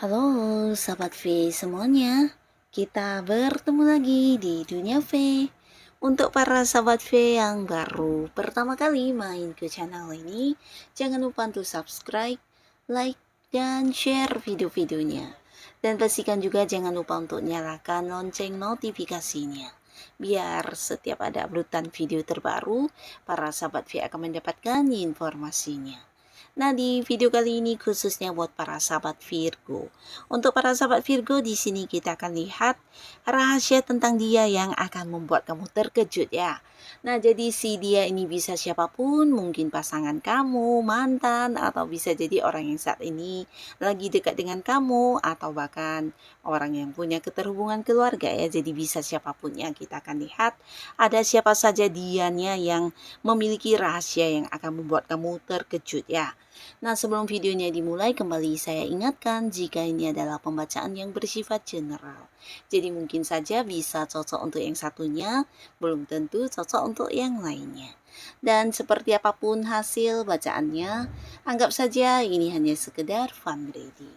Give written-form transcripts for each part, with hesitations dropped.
Halo sahabat V semuanya, kita bertemu lagi di Dunia V. Untuk para sahabat V yang baru pertama kali main ke channel ini, jangan lupa untuk subscribe, like, dan share video-videonya. Dan pastikan juga jangan lupa untuk nyalakan lonceng notifikasinya. Biar setiap ada uploadan video terbaru, para sahabat V akan mendapatkan informasinya. Nah, di video kali ini khususnya buat para sahabat Virgo. Untuk para sahabat Virgo, di sini kita akan lihat rahasia tentang dia yang akan membuat kamu terkejut ya. Nah, jadi si dia ini bisa siapapun, mungkin pasangan kamu, mantan, atau bisa jadi orang yang saat ini lagi dekat dengan kamu, atau bahkan orang yang punya keterhubungan keluarga ya. Jadi bisa siapapun yang kita akan lihat ada siapa saja dianya yang memiliki rahasia yang akan membuat kamu terkejut ya. Nah, sebelum videonya dimulai, kembali saya ingatkan jika ini adalah pembacaan yang bersifat general. Jadi mungkin saja bisa cocok untuk yang satunya, belum tentu cocok untuk yang lainnya. Dan seperti apapun hasil bacaannya, anggap saja ini hanya sekedar fun reading.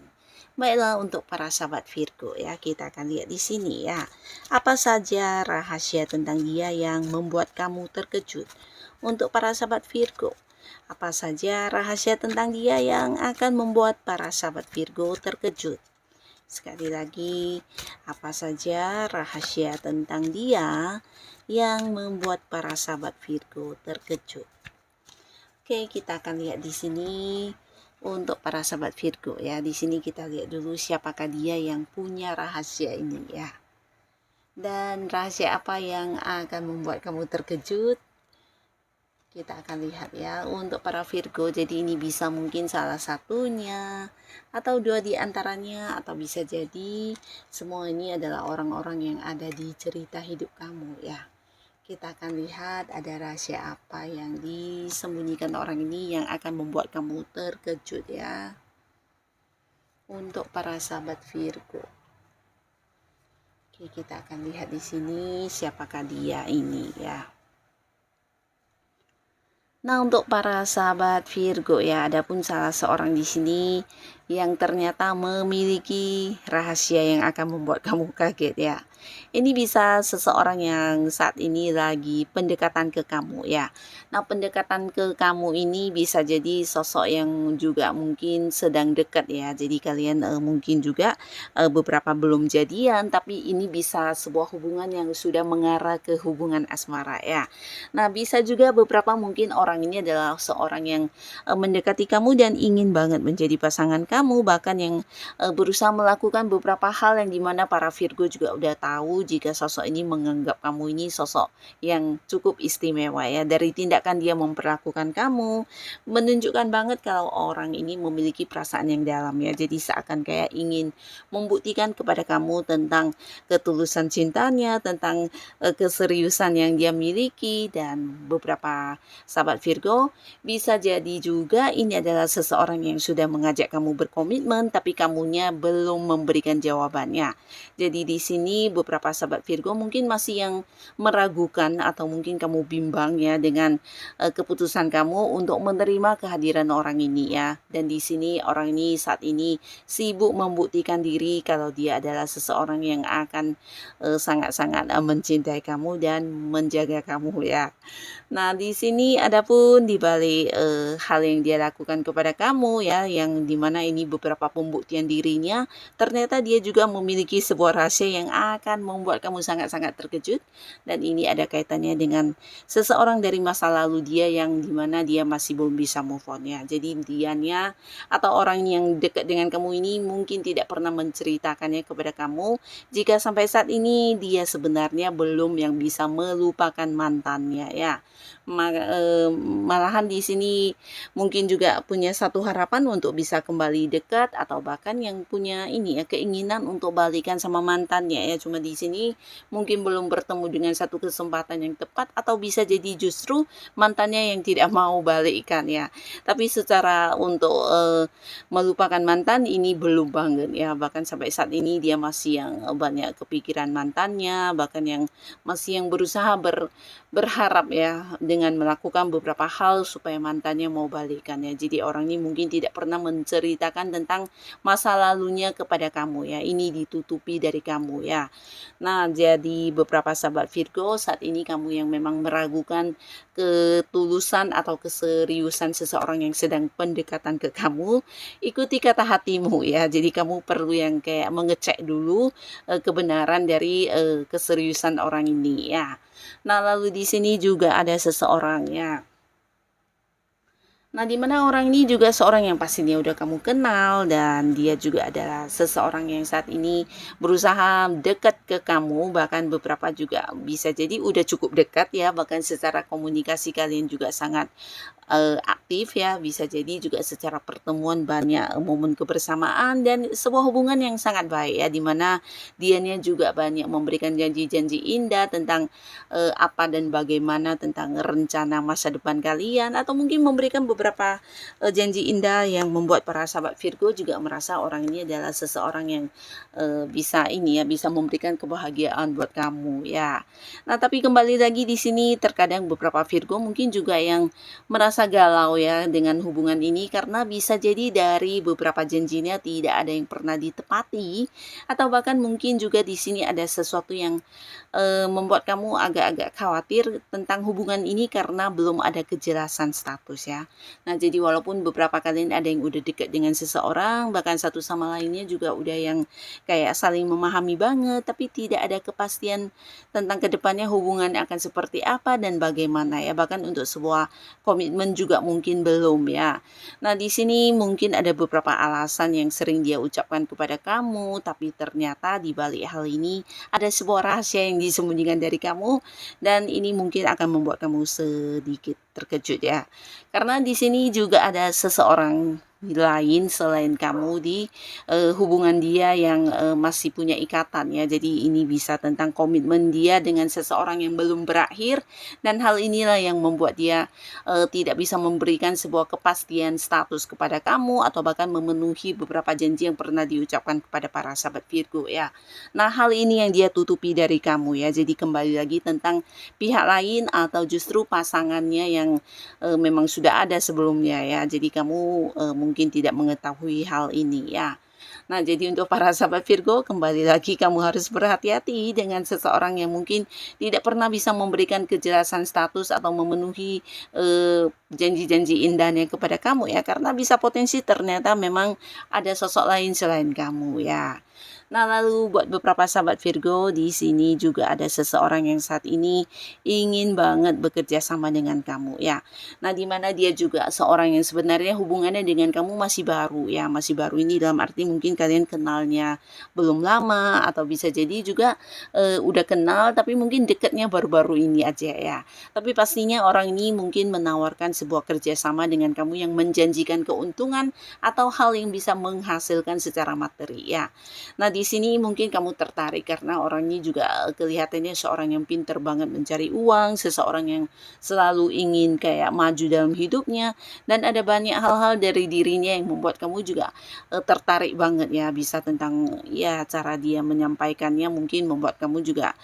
Baiklah, untuk para sahabat Virgo ya, kita akan lihat di sini ya. Apa saja rahasia tentang dia yang membuat kamu terkejut? Untuk para sahabat Virgo, apa saja rahasia tentang dia yang akan membuat para sahabat Virgo terkejut? Sekali lagi, apa saja rahasia tentang dia yang membuat para sahabat Virgo terkejut? Oke, kita akan lihat di sini untuk para sahabat Virgo ya. Di sini kita lihat dulu siapakah dia yang punya rahasia ini ya. Dan rahasia apa yang akan membuat kamu terkejut? Kita akan lihat ya untuk para Virgo. Jadi ini bisa mungkin salah satunya atau dua di antaranya, atau bisa jadi semua ini adalah orang-orang yang ada di cerita hidup kamu ya. Kita akan lihat ada rahasia apa yang disembunyikan orang ini yang akan membuat kamu terkejut ya. Untuk para sahabat Virgo. Oke, kita akan lihat di sini siapakah dia ini ya. Nah, untuk para sahabat Virgo ya, ada pun salah seorang di sini yang ternyata memiliki rahasia yang akan membuat kamu kaget ya. Ini bisa seseorang yang saat ini lagi pendekatan ke kamu ya. Nah, pendekatan ke kamu ini bisa jadi sosok yang juga mungkin sedang dekat ya. Jadi kalian mungkin juga beberapa belum jadian, tapi ini bisa sebuah hubungan yang sudah mengarah ke hubungan asmara ya. Nah, bisa juga beberapa mungkin orang ini adalah seorang yang mendekati kamu dan ingin banget menjadi pasangan kamu, bahkan yang berusaha melakukan beberapa hal yang dimana para Virgo juga udah tahu jika sosok ini menganggap kamu ini sosok yang cukup istimewa ya. Dari tindakan dia memperlakukan kamu, menunjukkan banget kalau orang ini memiliki perasaan yang dalam ya. Jadi seakan kayak ingin membuktikan kepada kamu tentang ketulusan cintanya, tentang keseriusan yang dia miliki. Dan beberapa sahabat Virgo, bisa jadi juga ini adalah seseorang yang sudah mengajak kamu berkomitmen tapi kamunya belum memberikan jawabannya. Jadi di sini beberapa sahabat Virgo mungkin masih yang meragukan atau mungkin kamu bimbang ya dengan keputusan kamu untuk menerima kehadiran orang ini ya. Dan di sini orang ini saat ini sibuk membuktikan diri kalau dia adalah seseorang yang akan sangat-sangat mencintai kamu dan menjaga kamu ya. Nah, di sini adapun di balik hal yang dia lakukan kepada kamu ya, yang dimana ini beberapa pembuktian dirinya, ternyata dia juga memiliki sebuah rahasia yang akan akan membuat kamu sangat-sangat terkejut, dan ini ada kaitannya dengan seseorang dari masa lalu dia yang dimana dia masih belum bisa move on ya. Jadi dianya atau orang yang dekat dengan kamu ini mungkin tidak pernah menceritakannya kepada kamu jika sampai saat ini dia sebenarnya belum yang bisa melupakan mantannya ya. Malahan di sini mungkin juga punya satu harapan untuk bisa kembali dekat, atau bahkan yang punya ini ya keinginan untuk balikan sama mantannya ya. Cuma di sini mungkin belum bertemu dengan satu kesempatan yang tepat, atau bisa jadi justru mantannya yang tidak mau balikan ya. Tapi secara untuk melupakan mantan ini belum banget ya. Bahkan sampai saat ini dia masih yang banyak kepikiran mantannya, bahkan yang masih yang berusaha berharap ya dengan melakukan beberapa hal supaya mantannya mau balikan ya. Jadi orang ini mungkin tidak pernah menceritakan tentang masa lalunya kepada kamu ya. Ini ditutupi dari kamu ya. Nah, jadi beberapa sahabat Virgo, saat ini kamu yang memang meragukan ketulusan atau keseriusan seseorang yang sedang pendekatan ke kamu, ikuti kata hatimu ya. Jadi kamu perlu yang kayak mengecek dulu kebenaran dari keseriusan orang ini ya. Nah, lalu di sini juga ada seseorang ya. Nah, di mana orang ini juga seorang yang pastinya udah kamu kenal, dan dia juga adalah seseorang yang saat ini berusaha dekat ke kamu, bahkan beberapa juga bisa jadi udah cukup dekat ya, bahkan secara komunikasi kalian juga sangat aktif ya, bisa jadi juga secara pertemuan banyak momen kebersamaan dan sebuah hubungan yang sangat baik ya, dimana dianya juga banyak memberikan janji-janji indah tentang apa dan bagaimana tentang rencana masa depan kalian, atau mungkin memberikan beberapa janji indah yang membuat para sahabat Virgo juga merasa orang ini adalah seseorang yang bisa ini ya, bisa memberikan kebahagiaan buat kamu ya. Nah, tapi kembali lagi di sini terkadang beberapa Virgo mungkin juga yang merasa galau ya dengan hubungan ini, karena bisa jadi dari beberapa janjinya tidak ada yang pernah ditepati, atau bahkan mungkin juga di sini ada sesuatu yang membuat kamu agak-agak khawatir tentang hubungan ini karena belum ada kejelasan status ya. Nah, jadi walaupun beberapa kalian ada yang udah dekat dengan seseorang, bahkan satu sama lainnya juga udah yang kayak saling memahami banget, tapi tidak ada kepastian tentang kedepannya hubungan akan seperti apa dan bagaimana ya. Bahkan untuk sebuah komitmen juga mungkin belum ya. Nah, di sini mungkin ada beberapa alasan yang sering dia ucapkan kepada kamu, tapi ternyata di balik hal ini ada sebuah rahasia yang disembunyikan dari kamu, dan ini mungkin akan membuat kamu sedikit terkejut ya. Karena di sini juga ada seseorang lain selain kamu di hubungan dia yang masih punya ikatan ya. Jadi ini bisa tentang komitmen dia dengan seseorang yang belum berakhir, dan hal inilah yang membuat dia tidak bisa memberikan sebuah kepastian status kepada kamu, atau bahkan memenuhi beberapa janji yang pernah diucapkan kepada para sahabat Virgo ya. Nah, hal ini yang dia tutupi dari kamu ya. Jadi kembali lagi tentang pihak lain atau justru pasangannya yang memang sudah ada sebelumnya ya. Jadi kamu mungkin tidak mengetahui hal ini ya. Nah, jadi untuk para sahabat Virgo, kembali lagi kamu harus berhati-hati dengan seseorang yang mungkin tidak pernah bisa memberikan kejelasan status atau memenuhi janji-janji indahnya kepada kamu ya, karena bisa potensi ternyata memang ada sosok lain selain kamu ya. Nah, lalu buat beberapa sahabat Virgo, di sini juga ada seseorang yang saat ini ingin banget bekerja sama dengan kamu ya. Nah, di mana dia juga seorang yang sebenarnya hubungannya dengan kamu masih baru ya. Masih baru ini dalam arti mungkin kalian kenalnya belum lama, atau bisa jadi juga udah kenal tapi mungkin dekatnya baru-baru ini aja ya. Tapi pastinya orang ini mungkin menawarkan sebuah kerjasama dengan kamu yang menjanjikan keuntungan atau hal yang bisa menghasilkan secara materi ya. Nah, di sini mungkin kamu tertarik karena orang ini juga kelihatannya seorang yang pintar banget mencari uang, seseorang yang selalu ingin kayak maju dalam hidupnya, dan ada banyak hal-hal dari dirinya yang membuat kamu juga tertarik banget ya. Bisa tentang ya cara dia menyampaikannya mungkin membuat kamu juga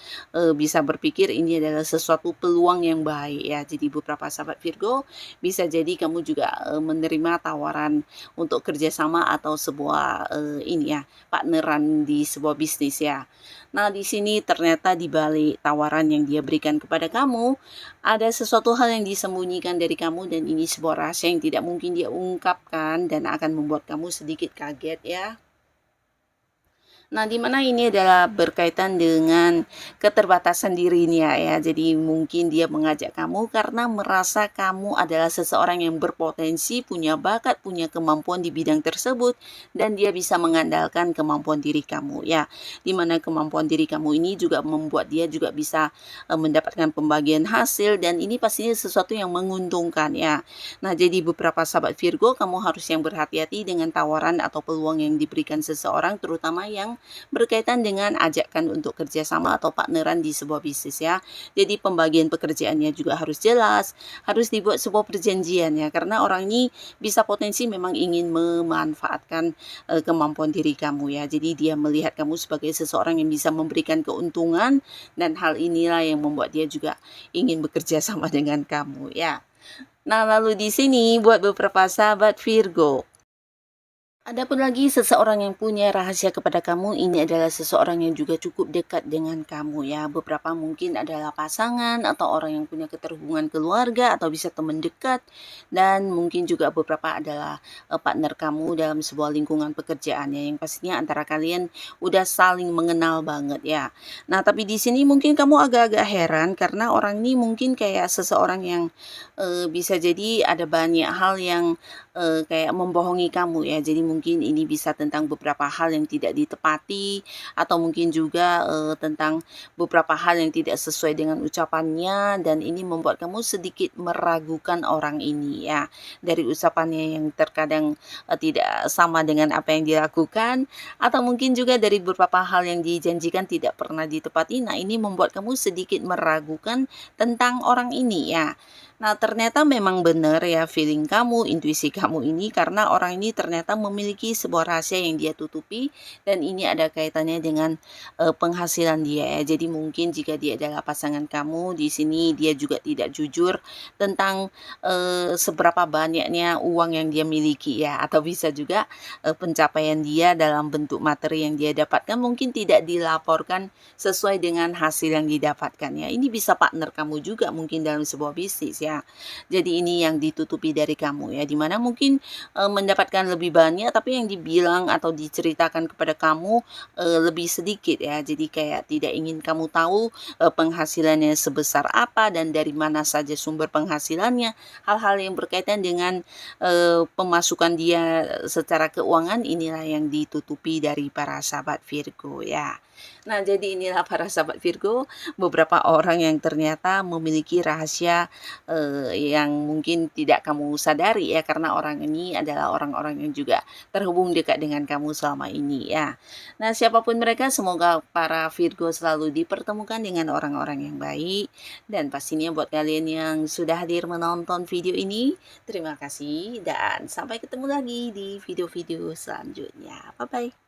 bisa berpikir ini adalah sesuatu peluang yang baik ya. Jadi beberapa sahabat Virgo, bisa jadi kamu juga menerima tawaran untuk kerjasama atau sebuah ini ya, partneran di sebuah bisnis ya. Nah, di sini ternyata di balik tawaran yang dia berikan kepada kamu, ada sesuatu hal yang disembunyikan dari kamu, dan ini sebuah rahasia yang tidak mungkin dia ungkapkan dan akan membuat kamu sedikit kaget ya. Nah, di mana ini adalah berkaitan dengan keterbatasan dirinya ya. Jadi mungkin dia mengajak kamu karena merasa kamu adalah seseorang yang berpotensi, punya bakat, punya kemampuan di bidang tersebut dan dia bisa mengandalkan kemampuan diri kamu ya. Di mana kemampuan diri kamu ini juga membuat dia juga bisa mendapatkan pembagian hasil dan ini pastinya sesuatu yang menguntungkan ya. Nah, jadi beberapa sahabat Virgo, kamu harus yang berhati-hati dengan tawaran atau peluang yang diberikan seseorang terutama yang berkaitan dengan ajakan untuk kerjasama atau partneran di sebuah bisnis ya. Jadi pembagian pekerjaannya juga harus jelas, harus dibuat sebuah perjanjian ya, karena orang ini bisa potensi memang ingin memanfaatkan kemampuan diri kamu ya. Jadi dia melihat kamu sebagai seseorang yang bisa memberikan keuntungan dan hal inilah yang membuat dia juga ingin bekerja sama dengan kamu ya. Nah, lalu di sini buat beberapa sahabat Virgo, adapun lagi seseorang yang punya rahasia kepada kamu, ini adalah seseorang yang juga cukup dekat dengan kamu ya. Beberapa mungkin adalah pasangan atau orang yang punya keterhubungan keluarga atau bisa teman dekat dan mungkin juga beberapa adalah partner kamu dalam sebuah lingkungan pekerjaan ya, yang pastinya antara kalian udah saling mengenal banget ya. Nah, tapi di sini mungkin kamu agak-agak heran karena orang ini mungkin kayak seseorang yang bisa jadi ada banyak hal yang kayak membohongi kamu ya. Jadi mungkin ini bisa tentang beberapa hal yang tidak ditepati atau mungkin juga tentang beberapa hal yang tidak sesuai dengan ucapannya dan ini membuat kamu sedikit meragukan orang ini ya. Dari ucapannya yang terkadang tidak sama dengan apa yang dilakukan atau mungkin juga dari beberapa hal yang dijanjikan tidak pernah ditepati. Nah, ini membuat kamu sedikit meragukan tentang orang ini ya. Nah, ternyata memang benar ya feeling kamu, intuisi kamu ini karena orang ini ternyata memiliki sebuah rahasia yang dia tutupi dan ini ada kaitannya dengan penghasilan dia ya. Jadi mungkin jika dia adalah pasangan kamu, di sini dia juga tidak jujur tentang seberapa banyaknya uang yang dia miliki ya atau bisa juga pencapaian dia dalam bentuk materi yang dia dapatkan mungkin tidak dilaporkan sesuai dengan hasil yang didapatkan ya. Ini bisa partner kamu juga mungkin dalam sebuah bisnis ya. Jadi ini yang ditutupi dari kamu ya, dimana mungkin mendapatkan lebih banyak tapi yang dibilang atau diceritakan kepada kamu lebih sedikit ya. Jadi kayak tidak ingin kamu tahu penghasilannya sebesar apa dan dari mana saja sumber penghasilannya. Hal-hal yang berkaitan dengan pemasukan dia secara keuangan inilah yang ditutupi dari para sahabat Virgo ya. Nah, jadi inilah para sahabat Virgo, beberapa orang yang ternyata memiliki rahasia yang mungkin tidak kamu sadari ya karena orang ini adalah orang-orang yang juga terhubung dekat dengan kamu selama ini ya. Nah, siapapun mereka semoga para Virgo selalu dipertemukan dengan orang-orang yang baik dan pastinya buat kalian yang sudah hadir menonton video ini, terima kasih dan sampai ketemu lagi di video-video selanjutnya. Bye bye.